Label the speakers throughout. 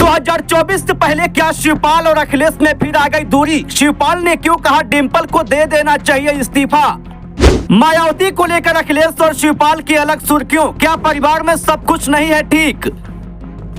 Speaker 1: 2024 से पहले क्या शिवपाल और अखिलेश में फिर आ गई दूरी? शिवपाल ने क्यों कहा डिंपल को दे देना चाहिए इस्तीफा? मायावती को लेकर अखिलेश और शिवपाल की अलग सुर्खियों। क्या परिवार में सब कुछ नहीं है ठीक?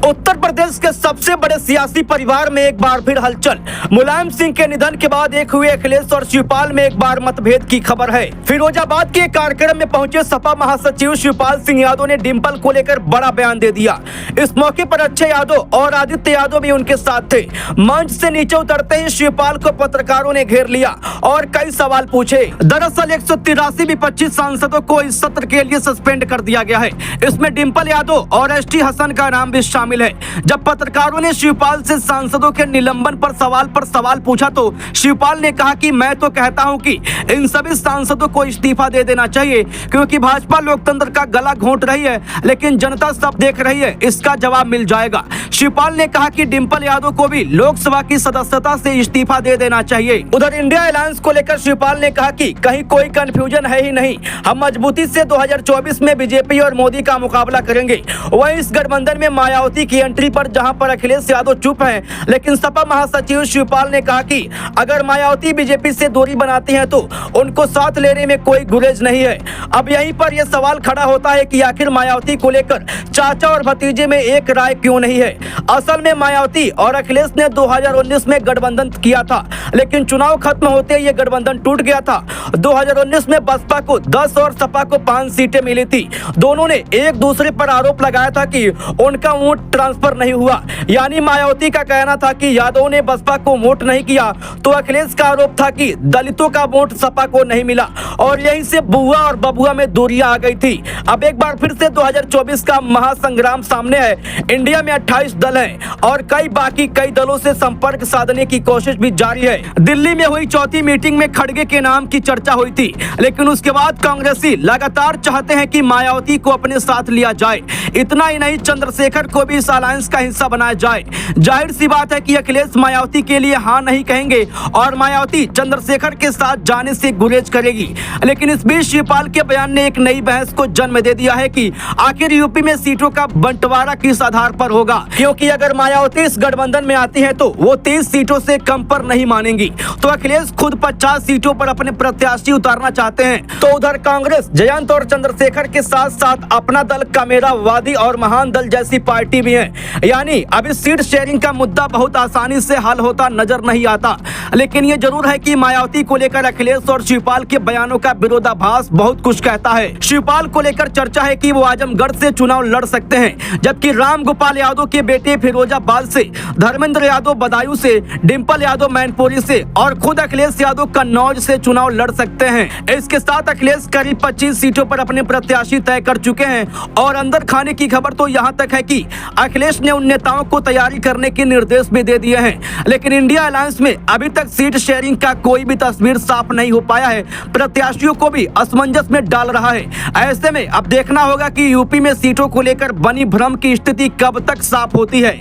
Speaker 1: उत्तर प्रदेश के सबसे बड़े सियासी परिवार में एक बार फिर हलचल। मुलायम सिंह के निधन के बाद एक हुए अखिलेश और शिवपाल में एक बार मतभेद की खबर है। फिरोजाबाद के कार्यक्रम में पहुंचे सपा महासचिव शिवपाल सिंह यादव ने डिंपल को लेकर बड़ा बयान दे दिया। इस मौके पर अक्षय यादव और आदित्य यादव भी उनके साथ थे। मंच से नीचे उतरते ही शिवपाल को पत्रकारों ने घेर लिया और कई सवाल पूछे। दरअसल 183 विपक्षी सांसदों को इस सत्र के लिए सस्पेंड कर दिया गया है। इसमें डिंपल यादव और एसटी हसन का नाम भी शामिल है। जब पत्रकारों ने शिवपाल से सांसदों के निलंबन पर सवाल पूछा तो शिवपाल ने कहा कि मैं तो कहता हूं कि इन सभी सांसदों को इस्तीफा दे देना चाहिए, क्योंकि भाजपा लोकतंत्र का गला घोंट रही है, लेकिन जनता सब देख रही है, इसका जवाब मिल जाएगा। शिवपाल ने कहा कि डिंपल यादव को भी लोकसभा की सदस्यता से इस्तीफा दे देना चाहिए। उधर इंडिया अलायंस को लेकर शिवपाल ने कहा कि कहीं कोई कंफ्यूजन है ही नहीं, हम मजबूती से 2024 में बीजेपी और मोदी का मुकाबला करेंगे। वहीं इस गठबंधन में मायावती की एंट्री पर जहां पर अखिलेश यादव चुप हैं, लेकिन सपा महासचिव शिवपाल ने कहा कि अगर मायावती बीजेपी से दूरी बनाती हैं तो उनको साथ लेने में कोई गुरेज नहीं है। अब यहीं पर यह सवाल खड़ा होता है कि आखिर मायावती को लेकर चाचा और भतीजे में एक राय क्यों नहीं है? असल में मायावती और अखिलेश ने 2019 में गठबंधन किया था, लेकिन चुनाव खत्म होते ही यह गठबंधन टूट गया था। 2019 में बसपा को 10 और सपा को 5 सीटें मिली थी। दोनों ने एक दूसरे पर आरोप लगाया था कि उनका वोट ट्रांसफर नहीं हुआ। यानी मायावती का कहना था कि यादव ने बसपा को वोट नहीं किया, तो अखिलेश का आरोप था कि दलितों का वोट सपा को नहीं मिला, और यहीं से बुआ और बबुआ में दूरियां आ गई थी। अब एक बार फिर से 2024 का महासंग्राम सामने है। इंडिया में 28 दल हैं और कई दलों से संपर्क साधने की कोशिश भी जारी है। दिल्ली में हुई चौथी मीटिंग में खड़गे के नाम की चर्चा हुई थी, लेकिन उसके बाद कांग्रेसी लगातार चाहते हैं कि मायावती को अपने साथ लिया जाए। इतना ही नहीं, चंद्रशेखर को भी इस अलायंस का हिस्सा बनाया जाए। जाहिर सी बात है कि अखिलेश मायावती के लिए हाँ नहीं कहेंगे और मायावती चंद्रशेखर के साथ जाने से गुरेज करेगी। लेकिन इस बीच शिवपाल के बयान ने एक नई बहस को जन्म दे दिया है कि आखिर यूपी में सीटों का बंटवारा किस आधार पर होगा, क्योंकि अगर मायावती इस गठबंधन में आती है तो वो 30 सीटों से कम पर नहीं मानेंगी। तो अखिलेश खुद 50 सीटों पर अपने प्रत्याशी उतारना चाहते हैं। तो उधर कांग्रेस जयंत और चंद्रशेखर के साथ साथ अपना दल कामेरावादी और महान दल जैसी पार्टी भी है। यानी अब इस सीट शेयरिंग का मुद्दा बहुत आसानी से हल होता नजर नहीं आता। लेकिन ये जरूर है कि मायावती को लेकर अखिलेश और शिवपाल के बयानों का विरोधाभास बहुत कुछ कहता है। शिवपाल को लेकर चर्चा है कि वो आजमगढ़ से चुनाव लड़ सकते हैं, जबकि राम गोपाल यादव के बेटे फिरोजाबाद से, धर्मेंद्र यादव बदायूं से, डिंपल यादव मैनपुरी से और खुद अखिलेश यादव कन्नौज से चुनाव लड़ सकते हैं। इसके साथ अखिलेश करीब 25 सीटों पर अपने प्रत्याशी तय कर चुके हैं और अंदर खाने की खबर तो यहाँ तक है कि अखिलेश ने उन नेताओं को तैयारी करने के निर्देश भी दे दिए हैं। लेकिन इंडिया अलायंस में अभी तक सीट शेयरिंग का कोई भी तस्वीर साफ नहीं हो पाया है। प्रत्याशियों को भी असमंजस में डाल रहा है। ऐसे में अब देखना होगा कि यूपी में सीटों को लेकर बनी भ्रम की स्थिति कब तक साफ होती है।